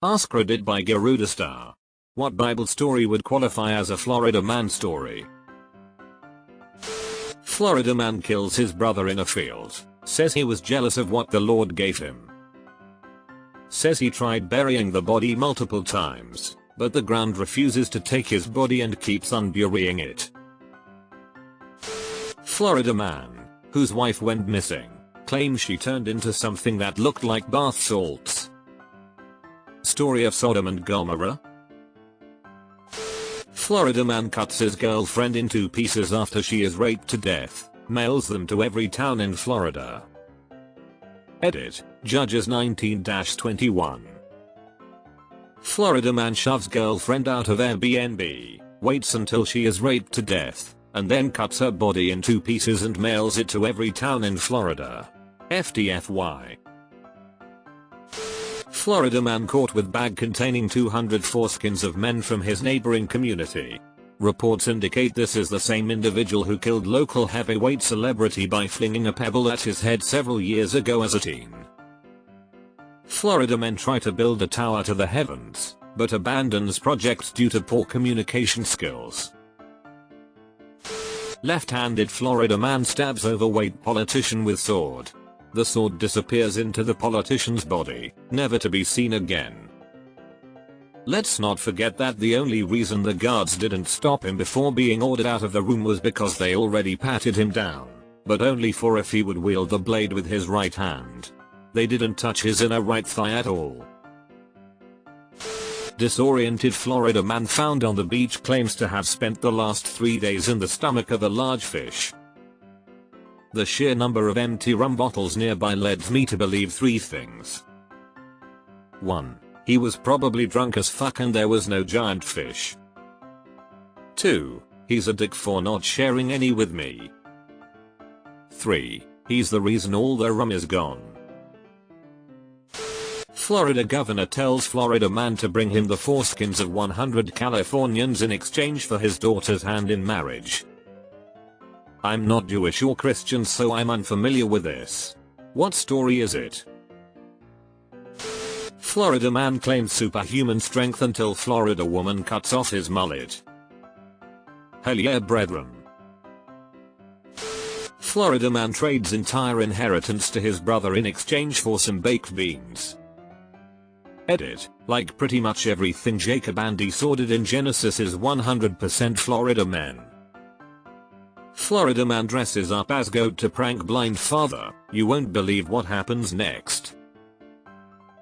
AskReddit by Garuda Star. What Bible story would qualify as a Florida man story? Florida man kills his brother in a field. Says he was jealous of what the Lord gave him. Says he tried burying the body multiple times, but the ground refuses to take his body and keeps on burying it. Florida man, whose wife went missing, claims she turned into something that looked like bath salts. Story of Sodom and Gomorrah. Florida man cuts his girlfriend in two pieces after she is raped to death, mails them to every town in Florida. Edit, Judges 19-21. Florida man shoves girlfriend out of Airbnb, waits until she is raped to death, and then cuts her body in two pieces and mails it to every town in Florida. FTFY. Florida man caught with bag containing 200 foreskins of men from his neighboring community. Reports indicate this is the same individual who killed local heavyweight celebrity by flinging a pebble at his head several years ago as a teen. Florida men try to build a tower to the heavens, but abandons project due to poor communication skills. Left-handed Florida man stabs overweight politician with sword. The sword disappears into the politician's body, never to be seen again. Let's not forget that the only reason the guards didn't stop him before being ordered out of the room was because they already patted him down, but only for if he would wield the blade with his right hand. They didn't touch his inner right thigh at all. Disoriented Florida man found on the beach claims to have spent the last 3 days in the stomach of a large fish. The sheer number of empty rum bottles nearby led me to believe three things. 1. He was probably drunk as fuck and there was no giant fish. 2. He's a dick for not sharing any with me. 3. He's the reason all the rum is gone. Florida governor tells Florida man to bring him the foreskins of 100 Californians in exchange for his daughter's hand in marriage. I'm not Jewish or Christian, so I'm unfamiliar with this. What story is it? Florida man claims superhuman strength until Florida woman cuts off his mullet. Hell yeah, brethren. Florida man trades entire inheritance to his brother in exchange for some baked beans. Edit, like pretty much everything Jacob and Esau did in Genesis is 100% Florida men. Florida man dresses up as goat to prank blind father. You won't believe what happens next.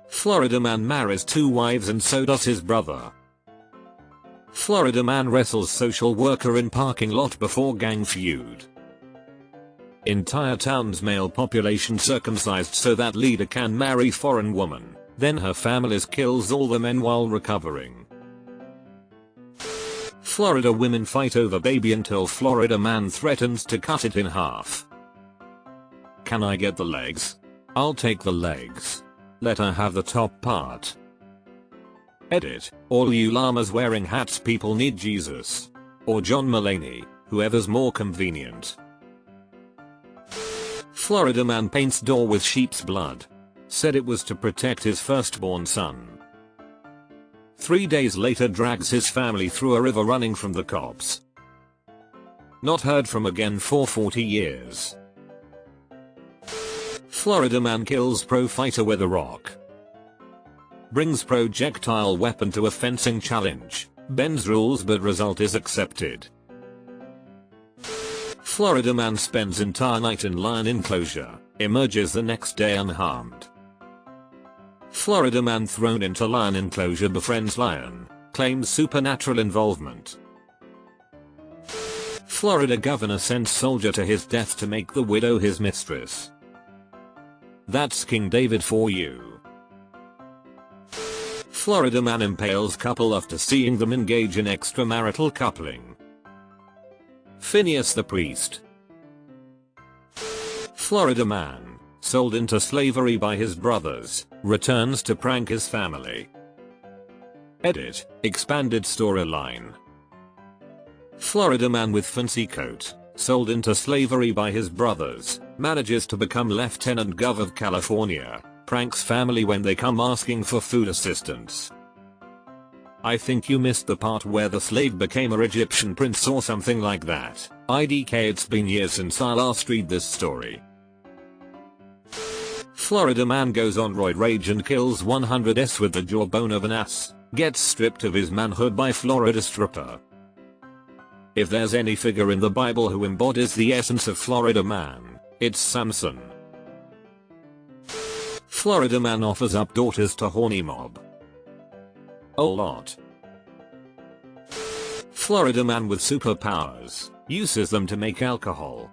Florida man marries 2 wives and so does his brother. Florida man wrestles social worker in parking lot before gang feud. Entire town's male population circumcised so that leader can marry foreign woman, then her family kills all the men while recovering. Florida women fight over baby until Florida man threatens to cut it in half. Can I get the legs? I'll take the legs. Let her have the top part. Edit, all you llamas wearing hats people need Jesus. Or John Mulaney, whoever's more convenient. Florida man paints door with sheep's blood. Said it was to protect his firstborn son. 3 days later drags his family through a river running from the cops. Not heard from again for 40 years. Florida man kills pro fighter with a rock. Brings projectile weapon to a fencing challenge. Bends rules but result is accepted. Florida man spends entire night in lion enclosure. Emerges the next day unharmed. Florida man thrown into lion enclosure befriends lion, claims supernatural involvement. Florida governor sends soldier to his death to make the widow his mistress. That's King David for you. Florida man impales couple after seeing them engage in extramarital coupling. Phineas the priest. Florida man, sold into slavery by his brothers, returns to prank his family. Edit, expanded storyline. Florida man with fancy coat, sold into slavery by his brothers, manages to become Lieutenant Gov of California, Pranks family when they come asking for food assistance. I think you missed the part where the slave became a Egyptian prince or something like that. IDK, it's been years since I last read this story. Florida man goes on roid rage and kills 100s with the jawbone of an ass. Gets stripped of his manhood by Florida stripper. If there's any figure in the Bible who embodies the essence of Florida man, it's Samson. Florida man offers up daughters to horny mob. A lot. Florida man with superpowers uses them to make alcohol.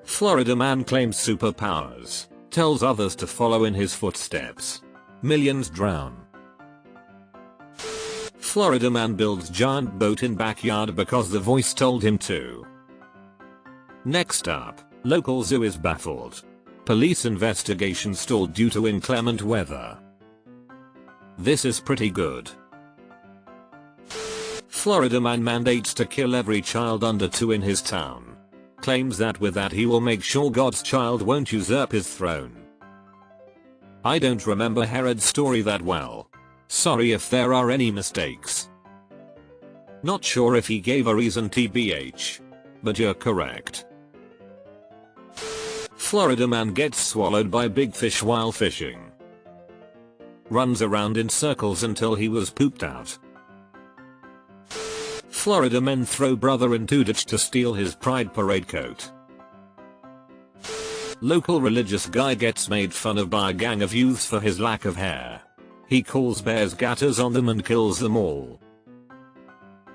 Florida man claims superpowers, tells others to follow in his footsteps. Millions drown. Florida man builds giant boat in backyard because the voice told him to. Next up, local zoo is baffled. Police investigation stalled due to inclement weather. This is pretty good. Florida man mandates to kill every child under 2 in his town. Claims that with that he will make sure God's child won't usurp his throne. I don't remember Herod's story that well. Sorry if there are any mistakes. Not sure if he gave a reason tbh. But you're correct. Florida man gets swallowed by big fish while fishing. Runs around in circles until he was pooped out. Florida men throw brother into ditch to steal his pride parade coat. Local religious guy gets made fun of by a gang of youths for his lack of hair. He calls bears gatters on them and kills them all.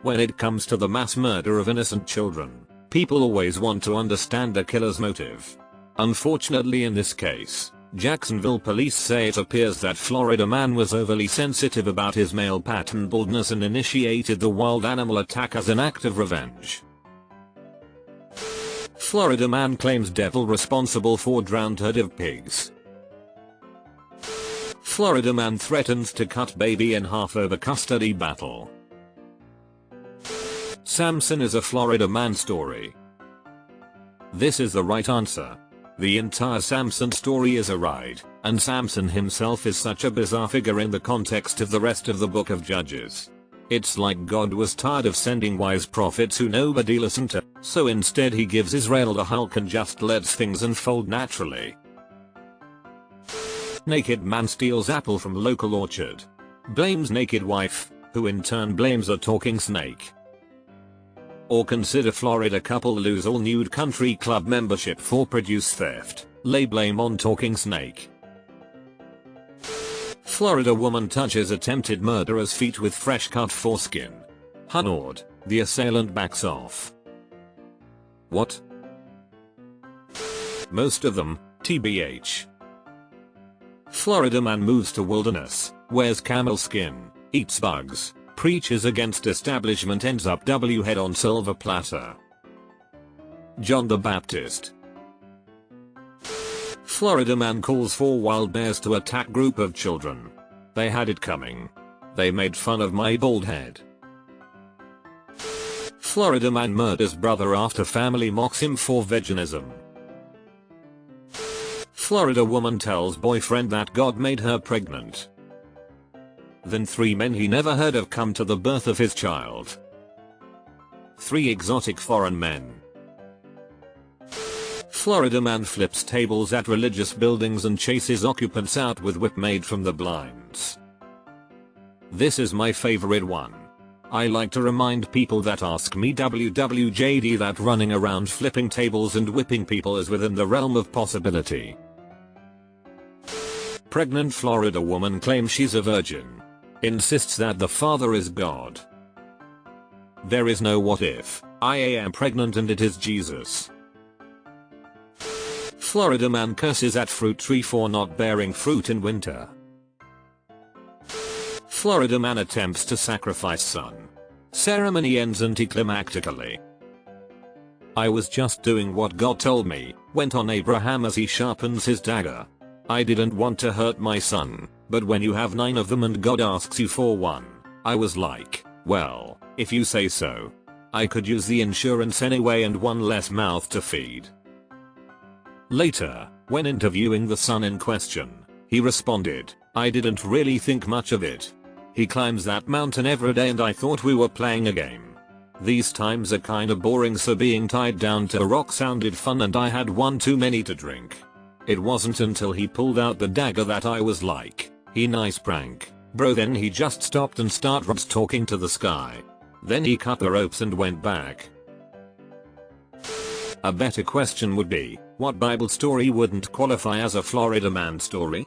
When it comes to the mass murder of innocent children, people always want to understand the killer's motive. Unfortunately in this case, Jacksonville police say it appears that Florida man was overly sensitive about his male pattern baldness and initiated the wild animal attack as an act of revenge. Florida man claims devil responsible for drowned herd of pigs. Florida man threatens to cut baby in half over custody battle. Samson is a Florida man story. This is the right answer. The entire Samson story is a ride, and Samson himself is such a bizarre figure in the context of the rest of the book of Judges. It's like God was tired of sending wise prophets who nobody listened to, so instead he gives Israel the Hulk and just lets things unfold naturally. Naked man steals apple from local orchard. Blames naked wife, who in turn blames a talking snake. Or consider Florida couple lose all nude country club membership for produce theft. Lay blame on talking snake. Florida woman touches attempted murderer's feet with fresh cut foreskin. Unawed, the assailant backs off. What? Most of them, tbh. Florida man moves to wilderness, wears camel skin, eats bugs, preaches against establishment, ends up W head on silver platter. John the Baptist. Florida man calls for wild bears to attack group of children. They had it coming. They made fun of my bald head. Florida man murders brother after family mocks him for veganism. Florida woman tells boyfriend that God made her pregnant. Then 3 men he never heard of come to the birth of his child. 3 exotic foreign men. Florida man flips tables at religious buildings and chases occupants out with whip made from the blinds. This is my favorite one. I like to remind people that ask me WWJD that running around flipping tables and whipping people is within the realm of possibility. Pregnant Florida woman claims she's a virgin. Insists that the father is God. There is no what if. I am pregnant and it is Jesus. Florida man curses at fruit tree for not bearing fruit in winter. Florida man attempts to sacrifice son. Ceremony ends anticlimactically. I was just doing what God told me, went on Abraham as he sharpens his dagger. I didn't want to hurt my son, but when you have 9 of them and God asks you for one, I was like, well, if you say so. I could use the insurance anyway and one less mouth to feed. Later, When interviewing the son in question, he responded, "I didn't really think much of it. He climbs that mountain every day and I thought we were playing a game. These times are kinda boring, so being tied down to a rock sounded fun and I had one too many to drink." It wasn't until he pulled out the dagger that I was like, "He nice prank, bro." Then he just stopped and started talking to the sky. Then he cut the ropes and went back. A better question would be, what Bible story wouldn't qualify as a Florida man story?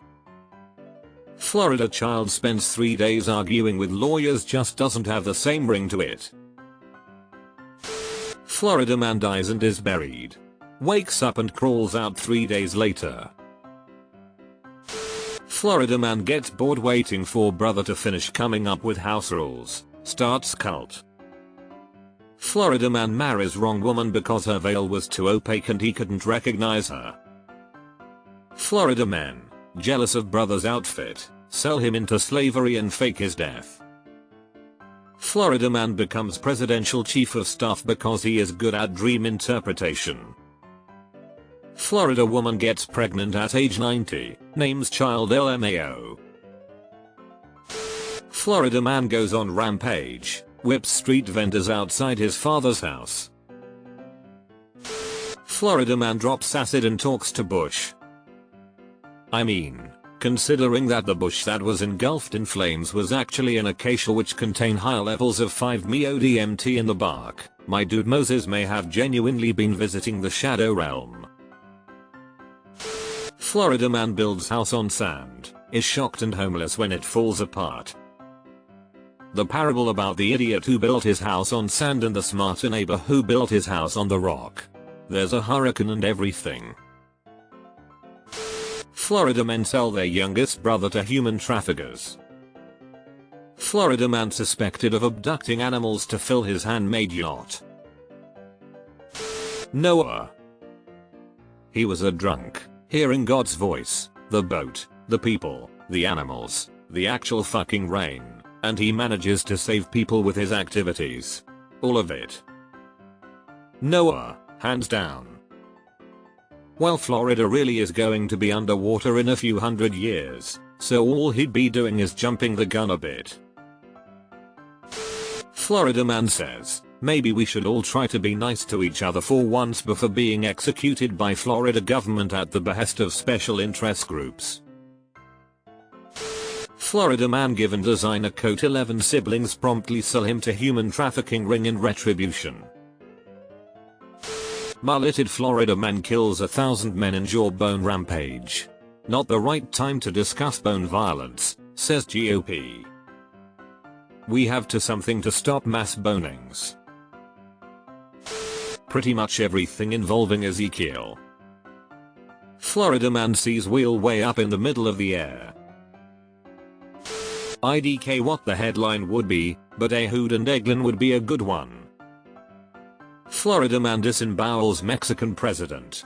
Florida child spends 3 days arguing with lawyers just doesn't have the same ring to it. Florida man dies and is buried. Wakes up and crawls out 3 days later. Florida man gets bored waiting for brother to finish coming up with house rules. Starts cult. Florida man marries wrong woman because her veil was too opaque and he couldn't recognize her. Florida men, jealous of brother's outfit, sell him into slavery and fake his death. Florida man becomes presidential chief of staff because he is good at dream interpretation. Florida woman gets pregnant at age 90, names child LMAO. Florida man goes on rampage, whips street vendors outside his father's house. Florida man drops acid and talks to bush. I mean, considering that the bush that was engulfed in flames was actually an acacia which contained high levels of 5-MeO-DMT in the bark, my dude Moses may have genuinely been visiting the shadow realm. Florida man builds house on sand, is shocked and homeless when it falls apart. The parable about the idiot who built his house on sand and the smarter neighbor who built his house on the rock. There's a hurricane and everything. Florida men sell their youngest brother to human traffickers. Florida man suspected of abducting animals to fill his handmade yacht. Noah. He was a drunk, hearing God's voice, the boat, the people, the animals, the actual fucking rain, and he manages to save people with his activities. All of it. Noah, hands down. Well, Florida really is going to be underwater in a few hundred years, so all he'd be doing is jumping the gun a bit. Florida man says, maybe we should all try to be nice to each other for once before being executed by Florida government at the behest of special interest groups. Florida man given designer coat, 11 siblings promptly sell him to human trafficking ring in retribution. Mulleted Florida man kills 1,000 men in jawbone rampage. Not the right time to discuss bone violence, says GOP. We have to something to stop mass bonings. Pretty much everything involving Ezekiel. Florida man sees wheel way up in the middle of the air. IDK what the headline would be, but Ehud and Eglin would be a good one. Florida man disembowels Mexican president.